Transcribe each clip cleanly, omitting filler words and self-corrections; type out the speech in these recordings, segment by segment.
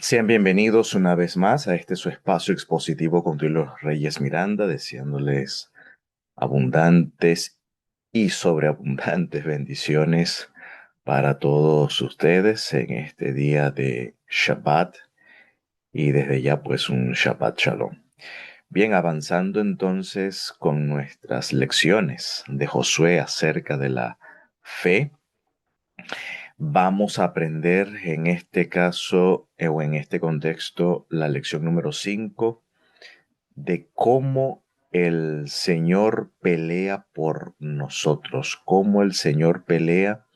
Sean bienvenidos una vez más a este su espacio expositivo con los Reyes Miranda, deseándoles abundantes y sobreabundantes bendiciones para todos ustedes en este día de Shabbat y desde ya pues un Shabbat Shalom. Bien, avanzando entonces con nuestras lecciones de Josué acerca de la fe. Vamos a aprender en este caso o en este contexto la lección número 5 de cómo el Señor pelea por nosotros, cómo el Señor pelea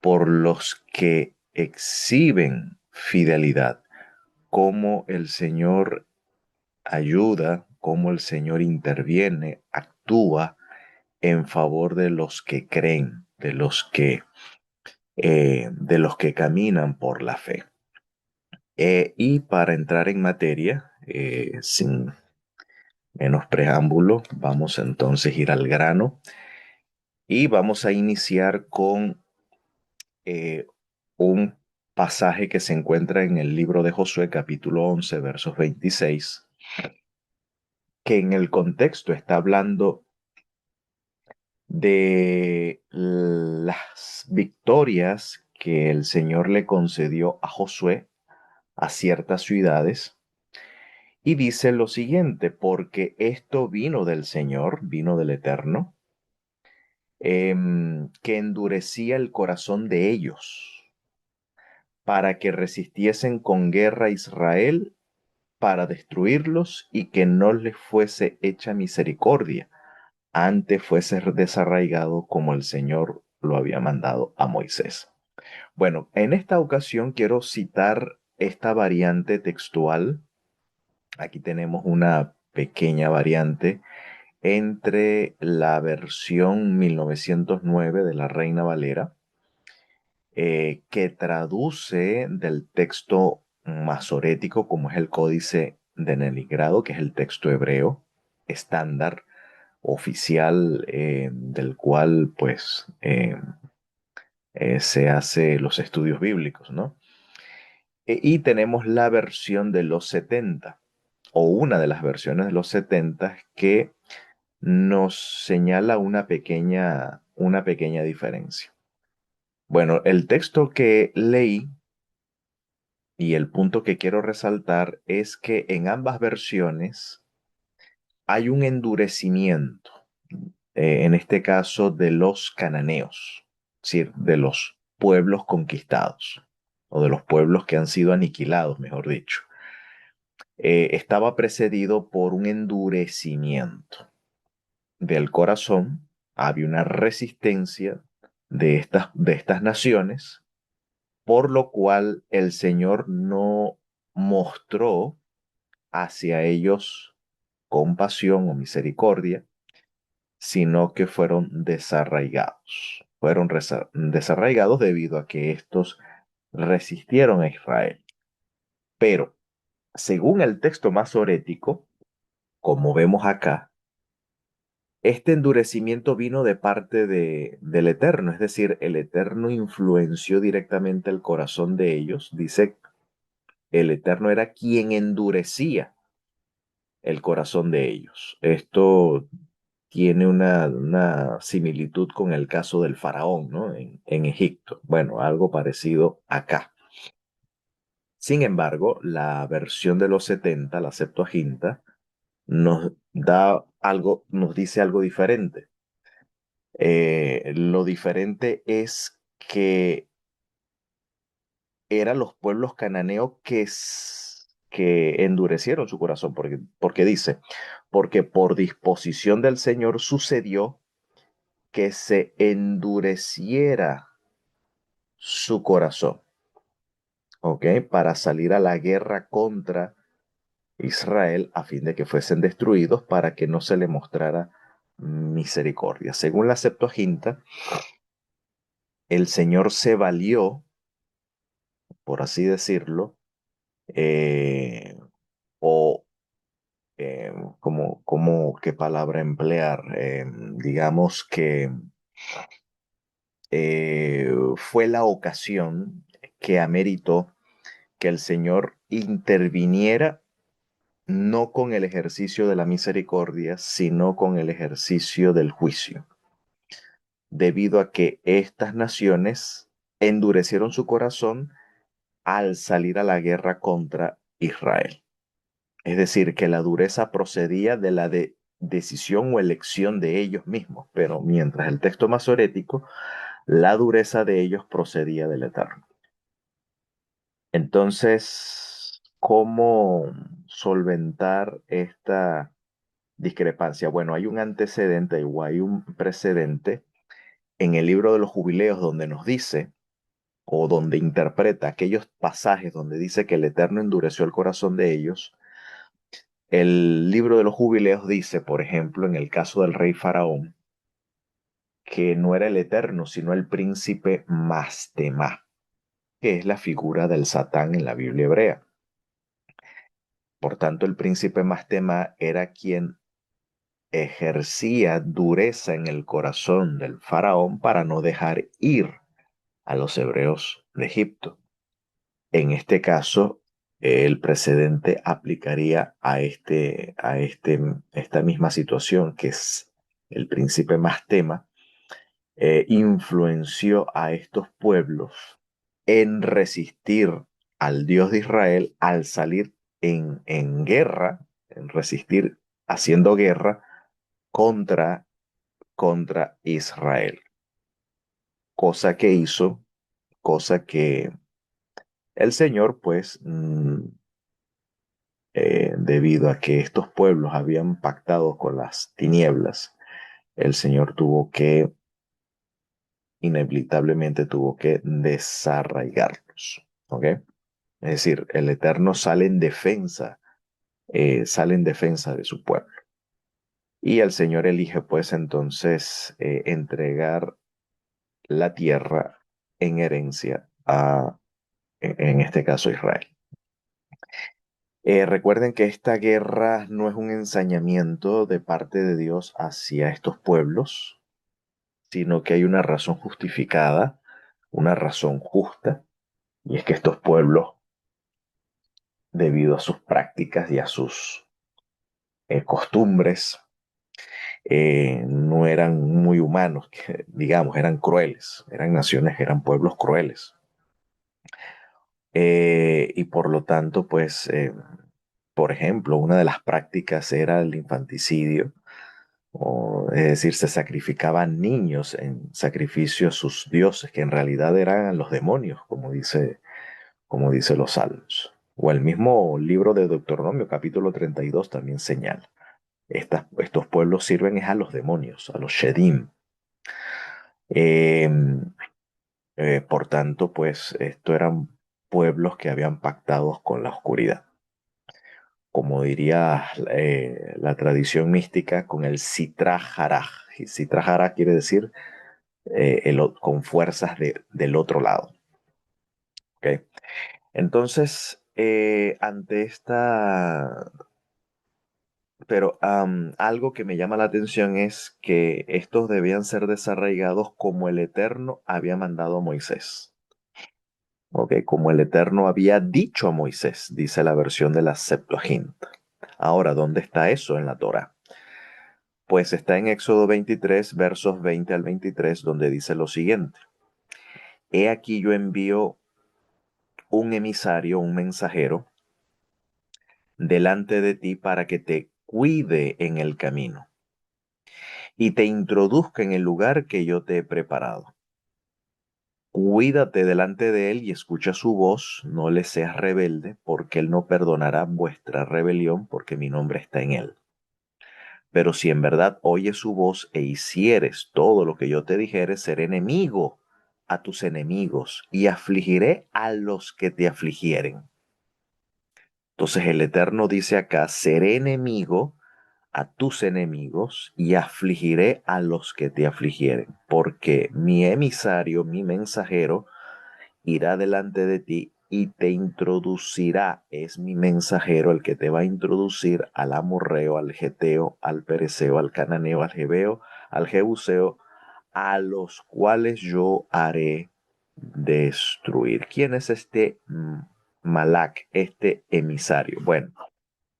por los que exhiben fidelidad, cómo el Señor ayuda, cómo el Señor interviene, actúa en favor de los que creen, de los que caminan por la fe. Y para entrar en materia, sin menos preámbulo, vamos entonces a ir al grano y vamos a iniciar con eh, un pasaje que se encuentra en el libro de Josué, capítulo 11, versos 26, que en el contexto está hablando de las victorias que el Señor le concedió a Josué a ciertas ciudades. Y dice lo siguiente, porque esto vino del Señor, vino del Eterno, que endurecía el corazón de ellos para que resistiesen con guerra a Israel para destruirlos y que no les fuese hecha misericordia, antes fuese desarraigado como el Señor lo había mandado a Moisés. Bueno, en esta ocasión quiero citar esta variante textual. Aquí tenemos una pequeña variante entre la versión 1909 de la Reina Valera, que traduce del texto masorético, como es el Códice de Neligrado, que es el texto hebreo estándar oficial, del cual pues se hace los estudios bíblicos, ¿no? Y tenemos la versión de los 70 o una de las versiones de los 70 que nos señala una pequeña diferencia. Bueno, el texto que leí y el punto que quiero resaltar es que en ambas versiones hay un endurecimiento, en este caso de los cananeos, es decir, de los pueblos conquistados o de los pueblos que han sido aniquilados, mejor dicho. Estaba precedido por un endurecimiento del corazón, había una resistencia de estas naciones, por lo cual el Señor no mostró hacia ellos compasión o misericordia, sino que fueron desarraigados. Fueron desarraigados debido a que estos resistieron a Israel. Pero, según el texto masorético, como vemos acá, este endurecimiento vino de parte del Eterno, es decir, el Eterno influenció directamente el corazón de ellos. Dice, el Eterno era quien endurecía el corazón de ellos. Esto tiene una similitud con el caso del faraón, ¿no? En Egipto. Bueno, algo parecido acá. Sin embargo, la versión de los 70, la Septuaginta, nos da algo, nos dice algo diferente. Lo diferente es que eran los pueblos cananeos que endurecieron su corazón, porque dice, porque por disposición del Señor sucedió que se endureciera su corazón, ¿ok? Para salir a la guerra contra Israel a fin de que fuesen destruidos para que no se le mostrara misericordia. Según la Septuaginta, el Señor se valió, por así decirlo, eh, o qué palabra emplear. Digamos que fue la ocasión que ameritó que el Señor interviniera no con el ejercicio de la misericordia, sino con el ejercicio del juicio, debido a que estas naciones endurecieron su corazón al salir a la guerra contra Israel. Es decir, que la dureza procedía de la decisión o elección de ellos mismos, pero mientras el texto masorético, la dureza de ellos procedía del Eterno. Entonces, ¿cómo solventar esta discrepancia? Bueno, hay un antecedente o hay un precedente en el libro de los jubileos donde nos dice o donde interpreta aquellos pasajes donde dice que el Eterno endureció el corazón de ellos. El libro de los jubileos dice, por ejemplo, en el caso del rey Faraón, que no era el Eterno, sino el príncipe Mastema, que es la figura del Satán en la Biblia hebrea. Por tanto, el príncipe Mastema era quien ejercía dureza en el corazón del faraón para no dejar ir a los hebreos de Egipto. En este caso, el precedente aplicaría esta misma situación, que es el príncipe Mastema, influenció a estos pueblos en resistir al Dios de Israel al salir en guerra, en resistir haciendo guerra contra, contra Israel. Cosa que hizo, cosa que el Señor, pues, debido a que estos pueblos habían pactado con las tinieblas, el Señor inevitablemente tuvo que desarraigarlos. ¿Ok? Es decir, el Eterno sale en defensa de su pueblo. Y el Señor elige pues entonces entregar la tierra en herencia en este caso, Israel. Recuerden que esta guerra no es un ensañamiento de parte de Dios hacia estos pueblos, sino que hay una razón justificada, una razón justa, y es que estos pueblos, debido a sus prácticas y a sus costumbres, no eran muy humanos, que, digamos, eran crueles, eran naciones, eran pueblos crueles. Y por lo tanto, pues, por ejemplo, una de las prácticas era el infanticidio, es decir, se sacrificaban niños en sacrificio a sus dioses, que en realidad eran los demonios, como dice los Salmos. O el mismo libro de Deuteronomio, capítulo 32, también señala. Estos pueblos sirven es a los demonios, a los Shedim. Eh, por tanto, pues, esto eran pueblos que habían pactado con la oscuridad. Como diría la tradición mística, con el Sitra Haraj. Y Sitra Haraj quiere decir con fuerzas del otro lado. ¿Okay? Entonces, ante esta... Pero algo que me llama la atención es que estos debían ser desarraigados como el Eterno había mandado a Moisés. ¿Ok? Como el Eterno había dicho a Moisés, dice la versión de la Septuaginta. Ahora, ¿dónde está eso en la Torah? Pues está en Éxodo 23, versos 20 al 23, donde dice lo siguiente. He aquí yo envío un emisario, un mensajero, delante de ti para que te cuide en el camino y te introduzca en el lugar que yo te he preparado. Cuídate delante de él y escucha su voz, no le seas rebelde, porque él no perdonará vuestra rebelión, porque mi nombre está en él. Pero si en verdad oyes su voz e hicieres todo lo que yo te dijere, seré enemigo a tus enemigos y afligiré a los que te afligieren. Entonces el Eterno dice acá, seré enemigo a tus enemigos y afligiré a los que te afligieren, porque mi emisario, mi mensajero, irá delante de ti y te introducirá, es mi mensajero el que te va a introducir al amorreo, al geteo, al pereceo, al cananeo, al jebeo, al jebuseo, a los cuales yo haré destruir. ¿Quién es este Malak, este emisario? Bueno,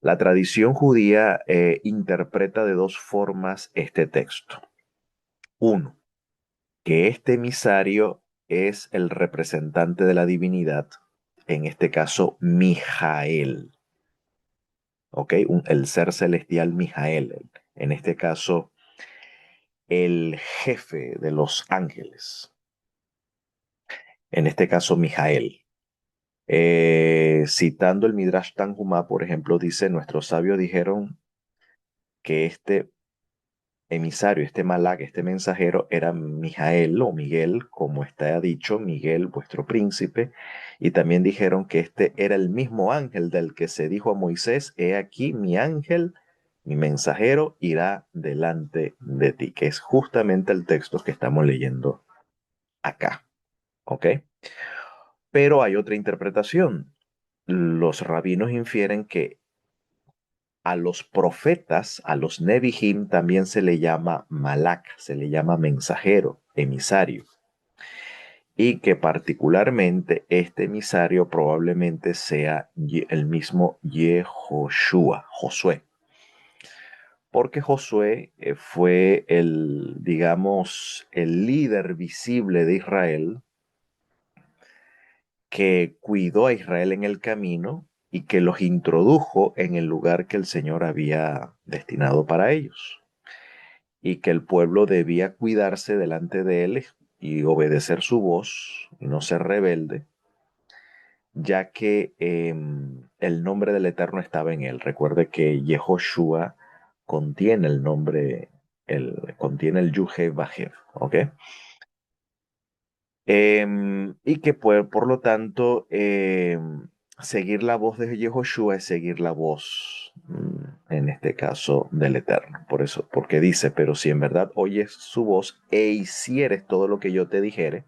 la tradición judía interpreta de dos formas este texto. Uno, que este emisario es el representante de la divinidad, en este caso Mijael, ¿ok? El ser celestial Mijael, en este caso el jefe de los ángeles, en este caso Mijael. Citando el Midrash Tanhumá, por ejemplo, dice, nuestros sabios dijeron que este emisario, este malak, este mensajero era Mijael o Miguel, como está dicho, Miguel, vuestro príncipe, y también dijeron que este era el mismo ángel del que se dijo a Moisés, he aquí mi ángel, mi mensajero, irá delante de ti, que es justamente el texto que estamos leyendo acá, ¿ok? Pero hay otra interpretación. Los rabinos infieren que a los profetas, a los Nebihim, también se le llama Malak, se le llama mensajero, emisario. Y que particularmente este emisario probablemente sea el mismo Yehoshua, Josué. Porque Josué fue el, digamos, el líder visible de Israel que cuidó a Israel en el camino y que los introdujo en el lugar que el Señor había destinado para ellos, y que el pueblo debía cuidarse delante de él y obedecer su voz y no ser rebelde, ya que el nombre del Eterno estaba en él. Recuerde que Yehoshua contiene el nombre, contiene el Yuhe Bajev, ¿ok? Y que por lo tanto, seguir la voz de Yehoshua es seguir la voz, en este caso, del Eterno. Por eso, porque dice, pero si en verdad oyes su voz e hicieres todo lo que yo te dijere,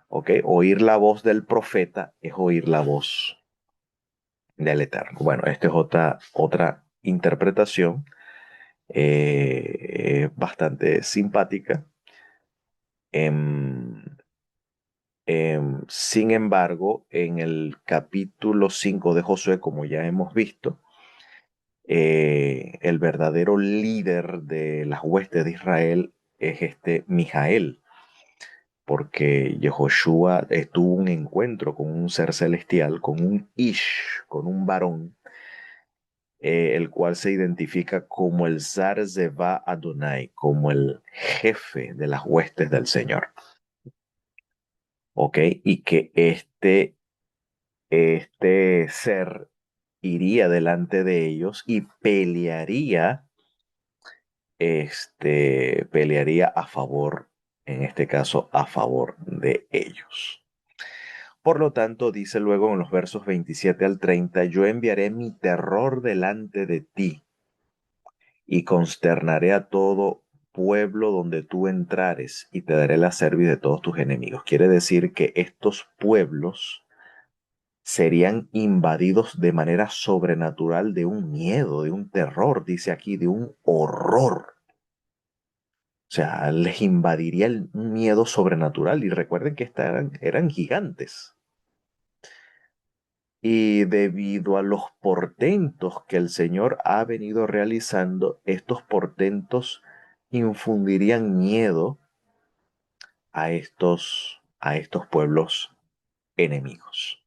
¿ok? Oír la voz del profeta es oír la voz del Eterno. Bueno, esta es otra interpretación bastante simpática. Em, Sin embargo, en el capítulo 5 de Josué, como ya hemos visto, el verdadero líder de las huestes de Israel es este Mijael, porque Yehoshua tuvo un encuentro con un ser celestial, con un Ish, con un varón, el cual se identifica como el Zar Zeva Adonai, como el jefe de las huestes del Señor. ¿Ok? Y que este ser iría delante de ellos y pelearía a favor, en este caso, a favor de ellos. Por lo tanto, dice luego en los versos 27 al 30, yo enviaré mi terror delante de ti y consternaré a todo pueblo donde tú entrares y te daré la cerviz de todos tus enemigos. Quiere decir que estos pueblos serían invadidos de manera sobrenatural de un miedo, de un terror, dice aquí, de un horror. O sea, les invadiría un miedo sobrenatural. Y recuerden que eran gigantes. Y debido a los portentos que el Señor ha venido realizando, estos portentos infundirían miedo a estos pueblos enemigos.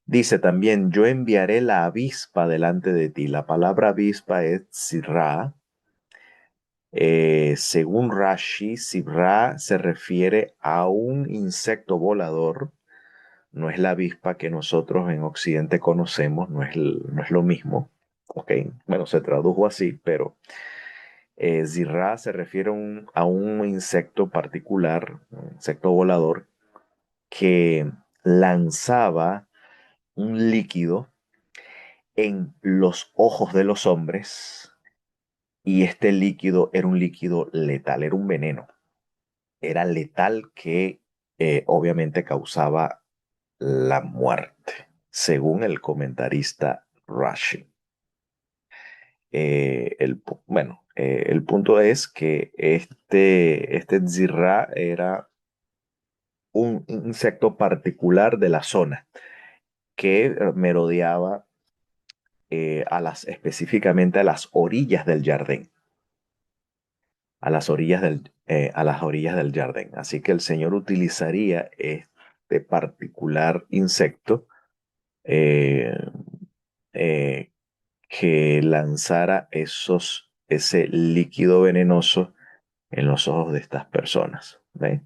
Dice también, yo enviaré la avispa delante de ti. La palabra avispa es sirra. Según Rashi, sirra se refiere a un insecto volador. No es la avispa que nosotros en Occidente conocemos, no es lo mismo. Ok, bueno, se tradujo así, pero zirra se refiere a un insecto particular, un insecto volador, que lanzaba un líquido en los ojos de los hombres, y este líquido era un líquido letal, era un veneno. Era letal que obviamente causaba la muerte, según el comentarista Rashi. El punto es que este Zirra era un insecto particular de la zona que merodeaba específicamente a las orillas del jardín, a las orillas del jardín. Así que el Señor utilizaría este particular insecto eh, eh, que lanzara ese líquido venenoso en los ojos de estas personas. ¿Ve?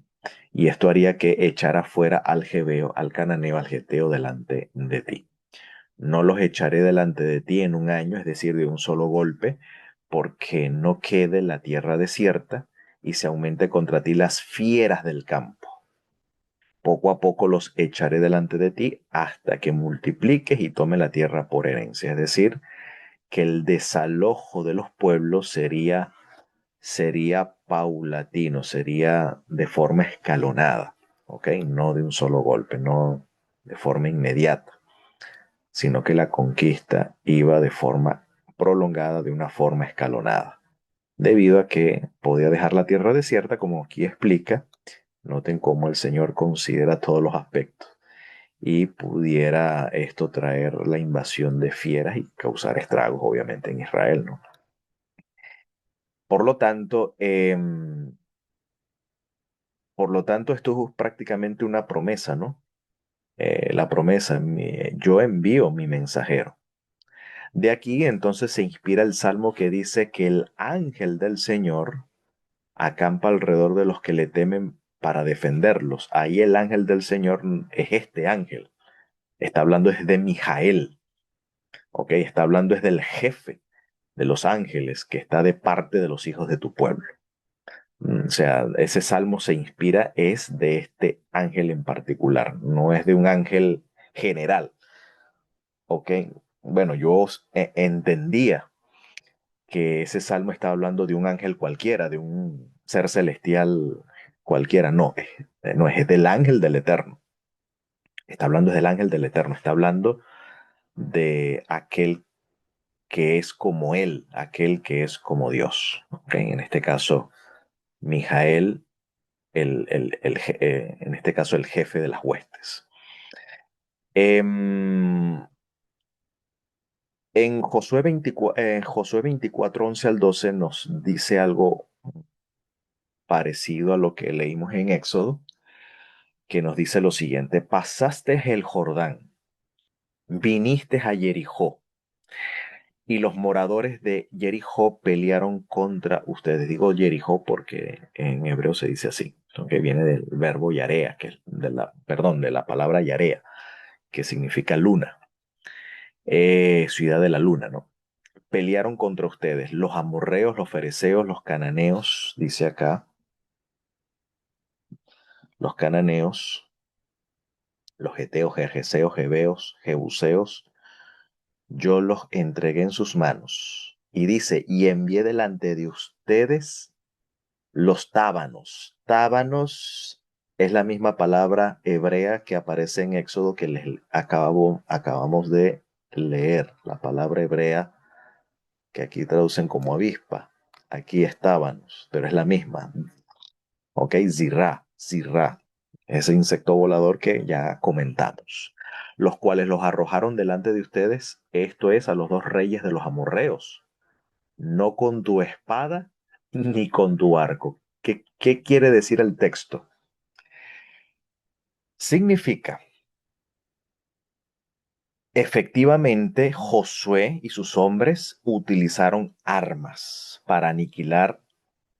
Y esto haría que echara fuera al Jebeo, al Cananeo, al Geteo delante de ti. No los echaré delante de ti en un año, es decir, de un solo golpe, porque no quede la tierra desierta y se aumente contra ti las fieras del campo. Poco a poco los echaré delante de ti hasta que multipliques y tome la tierra por herencia. Es decir, que el desalojo de los pueblos sería paulatino, sería de forma escalonada, ¿ok? No de un solo golpe, no de forma inmediata, sino que la conquista iba de forma prolongada, de una forma escalonada, debido a que podía dejar la tierra desierta, como aquí explica. Noten cómo el Señor considera todos los aspectos y pudiera esto traer la invasión de fieras y causar estragos, obviamente, en Israel, ¿no? Por lo tanto, esto es prácticamente una promesa, ¿no? La promesa, yo envío mi mensajero. De aquí entonces se inspira el salmo que dice que el ángel del Señor acampa alrededor de los que le temen para defenderlos. Ahí el ángel del Señor es este ángel. Está hablando es de Mijael, ¿ok? Está hablando es del jefe de los ángeles que está de parte de los hijos de tu pueblo. O sea, ese salmo se inspira es de este ángel en particular, no es de un ángel general, ¿ok? Bueno, yo entendía que ese salmo está hablando de un ángel cualquiera, de un ser celestial cualquiera. No, no es del ángel del Eterno. Está hablando del ángel del Eterno, está hablando de aquel que es como él, aquel que es como Dios. ¿Okay? En este caso, Mijael, en este caso el jefe de las huestes. En Josué 24, 11 al 12 nos dice algo parecido a lo que leímos en Éxodo, que nos dice lo siguiente: pasaste el Jordán, viniste a Jericó, y los moradores de Jericó pelearon contra ustedes. Digo Jericó porque en hebreo se dice así, que viene del verbo yarea, de la palabra yarea, que significa luna, ciudad de la luna, ¿no? Pelearon contra ustedes, los amorreos, los fereceos, los cananeos, dice acá, los cananeos, los heteos, gergeseos, jebeos, jebuseos, yo los entregué en sus manos. Y dice, y envié delante de ustedes los tábanos. Tábanos es la misma palabra hebrea que aparece en Éxodo que acabamos de leer. La palabra hebrea que aquí traducen como avispa. Aquí es tábanos, pero es la misma. Ok, zirrá, ese insecto volador que ya comentamos, los cuales los arrojaron delante de ustedes, esto es, a los dos reyes de los amorreos, no con tu espada ni con tu arco. ¿Qué quiere decir el texto? Significa, efectivamente, Josué y sus hombres utilizaron armas para aniquilar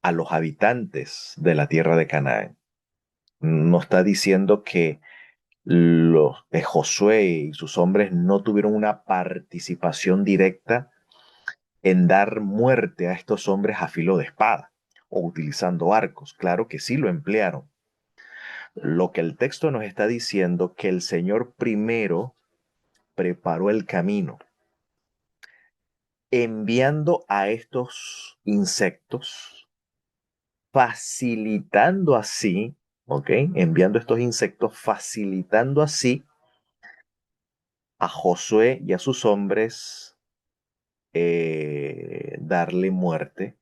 a los habitantes de la tierra de Canaán. No está diciendo que los de Josué y sus hombres no tuvieron una participación directa en dar muerte a estos hombres a filo de espada o utilizando arcos. Claro que sí lo emplearon. Lo que el texto nos está diciendo que el Señor primero preparó el camino, enviando a estos insectos, facilitando así, ¿ok? Enviando estos insectos, facilitando así a Josué y a sus hombres darle muerte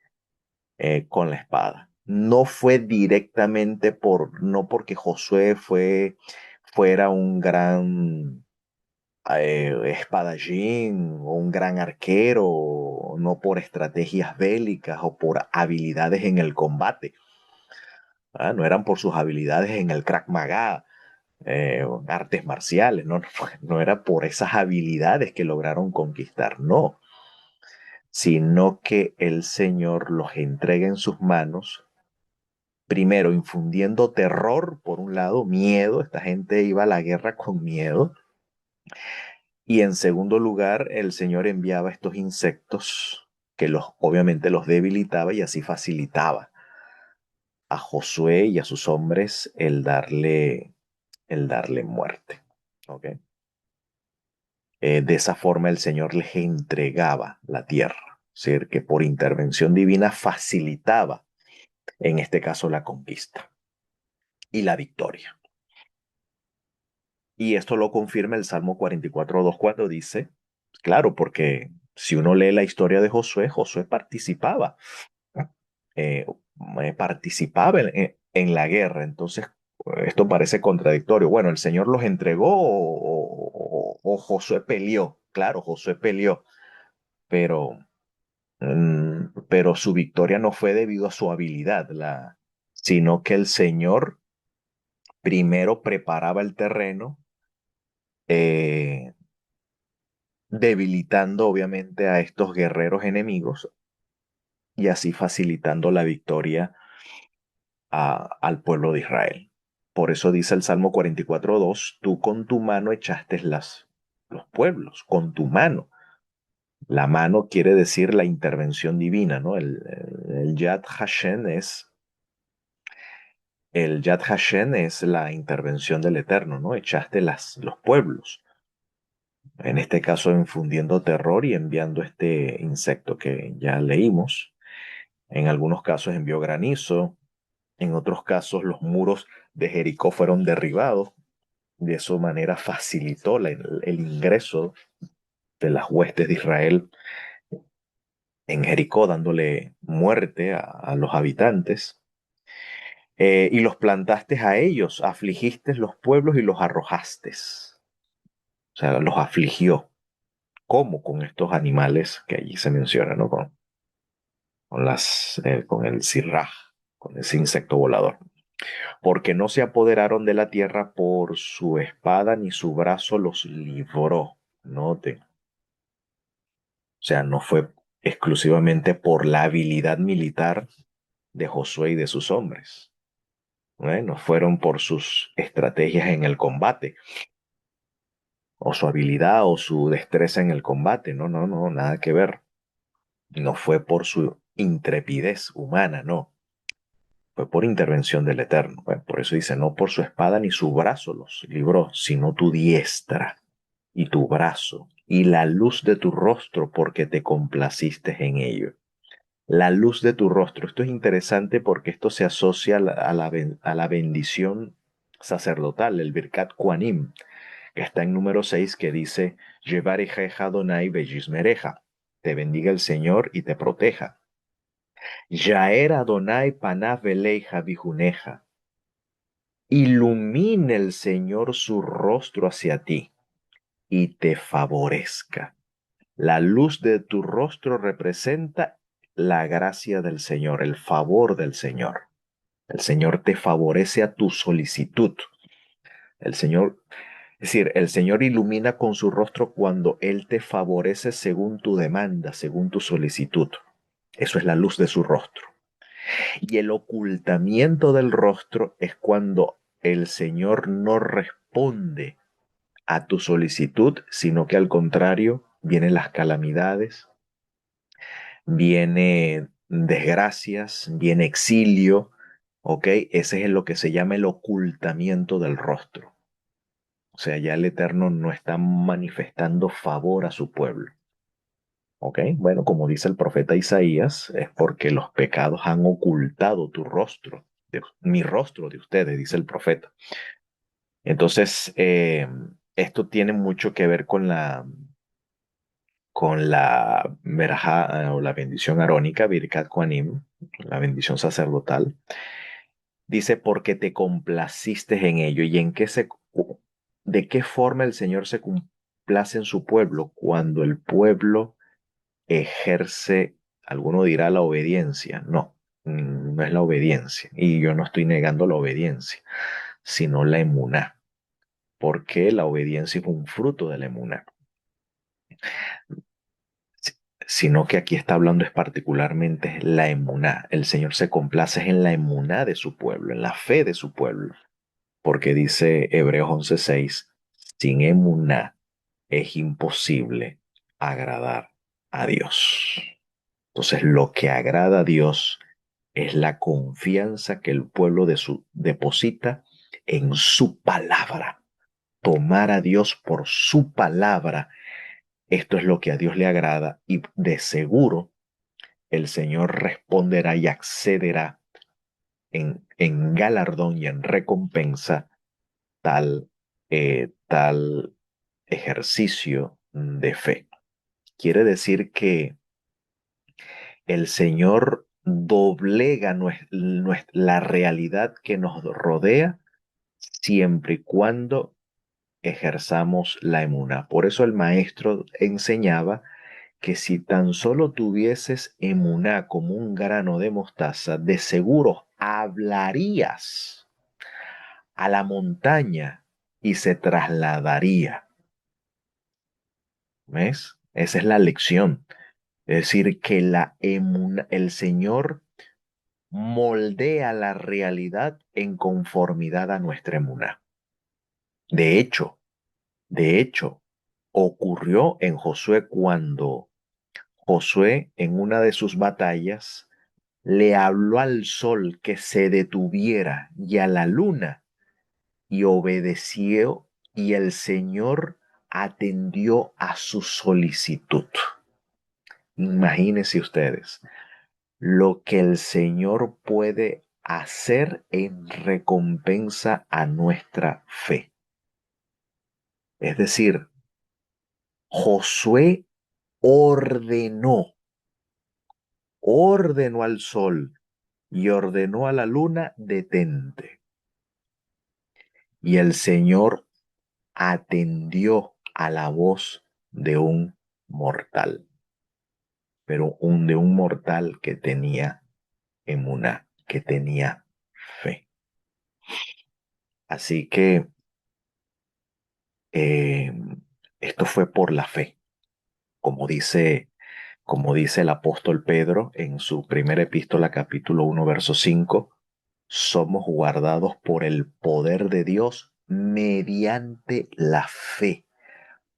con la espada. No fue directamente no porque Josué fuera un gran espadachín o un gran arquero, no por estrategias bélicas o por habilidades en el combate. No eran por sus habilidades en el Krav Maga, artes marciales, no era por esas habilidades que lograron conquistar, no, sino que el Señor los entrega en sus manos, primero infundiendo terror, por un lado, miedo, esta gente iba a la guerra con miedo, y en segundo lugar, el Señor enviaba estos insectos que obviamente los debilitaba y así facilitaba a Josué y a sus hombres el darle muerte. ¿Ok? De esa forma el Señor les entregaba la tierra, es decir, que por intervención divina facilitaba, en este caso, la conquista y la victoria. Y esto lo confirma el Salmo 44:2 cuando dice, claro, porque si uno lee la historia de Josué, Josué eh, participaba en la guerra, entonces esto parece contradictorio. Bueno, ¿el Señor los entregó o Josué peleó? Claro, Josué peleó, pero pero su victoria no fue debido a su habilidad, sino que el Señor primero preparaba el terreno, eh, debilitando obviamente a estos guerreros enemigos y así facilitando la victoria al pueblo de Israel. Por eso dice el Salmo 44:2, tú con tu mano echaste los pueblos, con tu mano. La mano quiere decir la intervención divina, ¿no? El Yad Hashem es la intervención del Eterno, ¿no? Echaste los pueblos. En este caso, infundiendo terror y enviando este insecto que ya leímos. En algunos casos envió granizo. En otros casos, los muros de Jericó fueron derribados. De esa manera facilitó el ingreso de las huestes de Israel en Jericó, dándole muerte a los habitantes. Y los plantaste a ellos, afligiste los pueblos y los arrojaste. O sea, los afligió. ¿Cómo? Con estos animales que allí se menciona, ¿no? Con el cirraj, con ese insecto volador. Porque no se apoderaron de la tierra por su espada ni su brazo los libró. Noten. O sea, no fue exclusivamente por la habilidad militar de Josué y de sus hombres. No fueron por sus estrategias en el combate, o su habilidad o su destreza en el combate. No, no, no, nada que ver. No fue por su intrepidez humana, no. Fue por intervención del Eterno. Bueno, por eso dice, no por su espada ni su brazo los libró, sino tu diestra y tu brazo y la luz de tu rostro porque te complaciste en ello. La luz de tu rostro. Esto es interesante porque esto se asocia a la bendición sacerdotal, el Birkat Kohanim, que está en número 6, que dice, Yevarejeja Adonai bellismereja, te bendiga el Señor y te proteja. Yaer Adonai panav eleja vijuneja, ilumine el Señor su rostro hacia ti y te favorezca. La luz de tu rostro representa la gracia del Señor, el favor del Señor. El Señor te favorece a tu solicitud. El Señor, es decir, el Señor ilumina con su rostro cuando Él te favorece según tu demanda, según tu solicitud. Eso es la luz de su rostro. Y el ocultamiento del rostro es cuando el Señor no responde a tu solicitud, sino que al contrario vienen las calamidades, viene desgracias, viene exilio, ¿ok? Ese es lo que se llama el ocultamiento del rostro. O sea, ya el Eterno no está manifestando favor a su pueblo. ¿Ok? Bueno, como dice el profeta Isaías, es porque los pecados han ocultado tu rostro, mi rostro de ustedes, dice el profeta. Entonces, esto tiene mucho que ver con la verajá o la bendición arónica, Birkat Kohanim, la bendición sacerdotal. Dice, porque te complaciste en ello y de qué forma el Señor complace en su pueblo cuando el pueblo ejerce, alguno dirá la obediencia. No, no es la obediencia. Y yo no estoy negando la obediencia, sino la emuná, porque la obediencia es un fruto de la emuná. Si- Sino que aquí está hablando es particularmente la emuná. El Señor se complace en la emuná de su pueblo, en la fe de su pueblo, porque dice Hebreos 11:6, sin emuná es imposible agradar a Dios. Entonces, lo que agrada a Dios es la confianza que el pueblo deposita en su palabra. Tomar a Dios por su palabra. Esto es lo que a Dios le agrada y de seguro el Señor responderá y accederá en galardón y en recompensa tal ejercicio de fe. Quiere decir que el Señor doblega la realidad que nos rodea siempre y cuando ejerzamos la emuná. Por eso el maestro enseñaba que si tan solo tuvieses emuná como un grano de mostaza, de seguro hablarías a la montaña y se trasladaría. ¿Ves? Esa es la lección. Es decir, que el Señor moldea la realidad en conformidad a nuestra emuná. De hecho, de hecho, ocurrió en Josué cuando Josué en una de sus batallas le habló al sol que se detuviera y a la luna y obedeció y el Señor atendió a su solicitud. Imagínense ustedes lo que el Señor puede hacer en recompensa a nuestra fe. Es decir, Josué ordenó, ordenó al sol y ordenó a la luna, detente. Y el Señor atendió a la voz de un mortal, pero de un mortal que tenía emuná, que tenía fe. Así que eh, esto fue por la fe, como dice, como dice el apóstol Pedro en su primera epístola, capítulo 1, verso 5, somos guardados por el poder de Dios mediante la fe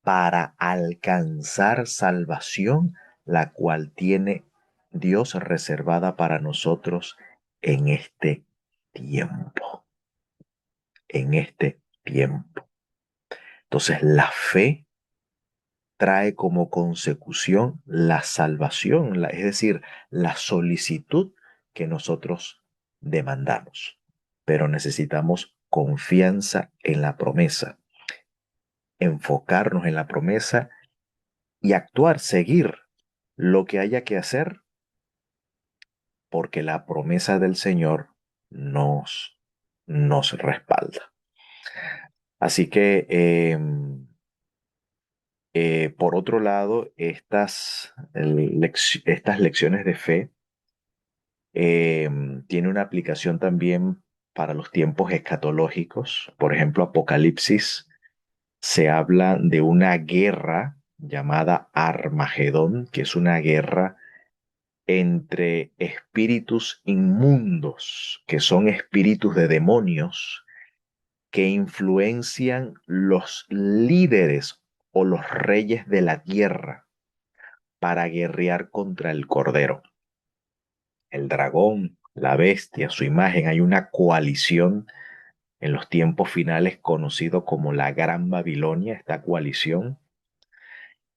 para alcanzar salvación, la cual tiene Dios reservada para nosotros en este tiempo, en este tiempo. Entonces la fe trae como consecución la salvación, es decir, la solicitud que nosotros demandamos. Pero necesitamos confianza en la promesa, enfocarnos en la promesa y actuar, seguir lo que haya que hacer, porque la promesa del Señor nos respalda. Así que, por otro lado, estas lecciones de fe tienen una aplicación también para los tiempos escatológicos. Por ejemplo, Apocalipsis se habla de una guerra llamada Armagedón, que es una guerra entre espíritus inmundos, que son espíritus de demonios, que influencian los líderes o los reyes de la tierra para guerrear contra el Cordero. El dragón, la bestia, su imagen, hay una coalición en los tiempos finales conocido como la Gran Babilonia, esta coalición,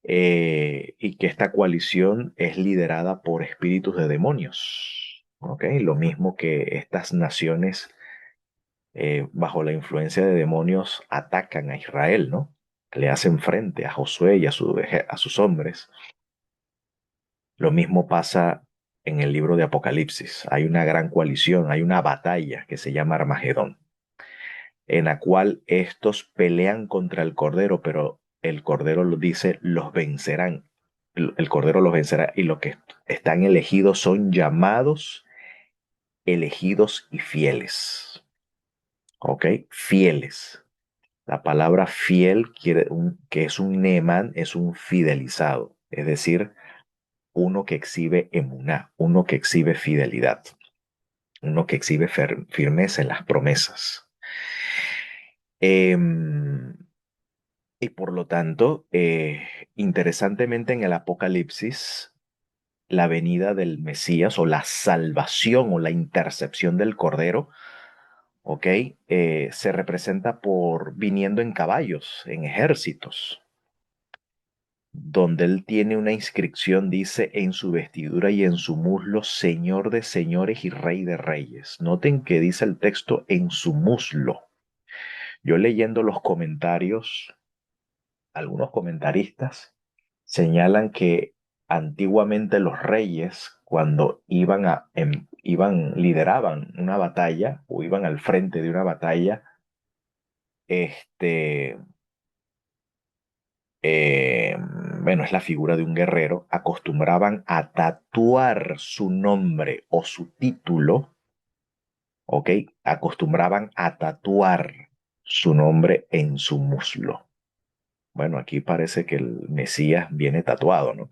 y que esta coalición es liderada por espíritus de demonios. ¿Ok? Lo mismo que estas naciones bajo la influencia de demonios atacan a Israel, ¿no? Le hacen frente a Josué y a sus hombres. Lo mismo pasa en el libro de Apocalipsis. Hay una gran coalición, hay una batalla que se llama Armagedón, en la cual estos pelean contra el Cordero, pero el Cordero lo dice, los vencerán. El Cordero los vencerá y los que están elegidos son llamados, elegidos y fieles. ¿Ok? Fieles. La palabra fiel que es un neman, es un fidelizado, es decir, uno que exhibe emuná, uno que exhibe fidelidad, uno que exhibe firmeza en las promesas. Em, y por lo tanto, interesantemente en el Apocalipsis, la venida del Mesías o la salvación o la intercepción del Cordero, ¿ok? Se representa por viniendo en caballos, en ejércitos, donde él tiene una inscripción, dice, en su vestidura y en su muslo, Señor de señores y Rey de reyes. Noten que dice el texto en su muslo. Yo leyendo los comentarios, algunos comentaristas señalan que antiguamente los reyes, cuando lideraban una batalla o iban al frente de una batalla, este, bueno, es la figura de un guerrero, acostumbraban a tatuar su nombre o su título, ¿ok? Acostumbraban a tatuar su nombre en su muslo. Bueno, aquí parece que el Mesías viene tatuado, ¿no?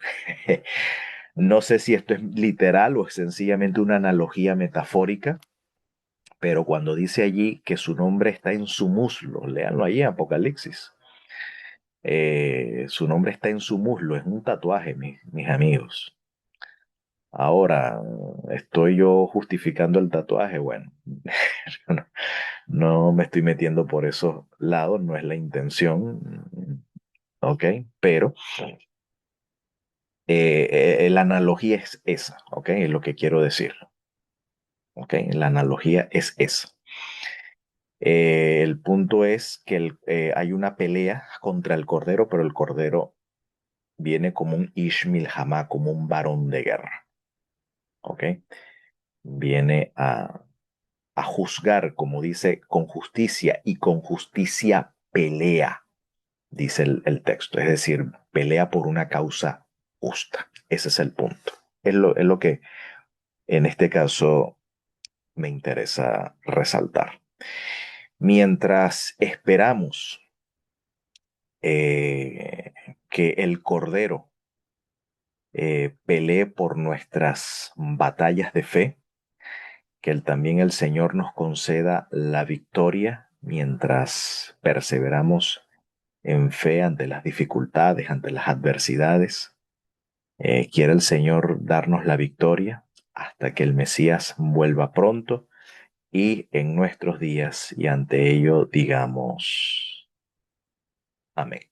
No sé si esto es literal o es sencillamente una analogía metafórica, pero cuando dice allí que su nombre está en su muslo, léanlo allí en Apocalipsis. Su nombre está en su muslo, es un tatuaje, mis amigos. Ahora, ¿estoy yo justificando el tatuaje? Bueno, no, no me estoy metiendo por esos lados, no es la intención, ¿ok? Pero la analogía es esa, ¿ok? Es lo que quiero decir, ¿ok? La analogía es esa. El punto es que hay una pelea contra el cordero, pero el cordero viene como un Ishmil Hamá, como un varón de guerra, ¿ok? Viene a juzgar, como dice, con justicia y con justicia pelea, dice el texto, es decir, pelea por una causa justa. Ese es el punto. Es lo que en este caso me interesa resaltar. Mientras esperamos eh, que el Cordero pelee por nuestras batallas de fe, que también el Señor nos conceda la victoria mientras perseveramos en fe ante las dificultades, ante las adversidades. Quiere el Señor darnos la victoria hasta que el Mesías vuelva pronto y en nuestros días y ante ello digamos amén.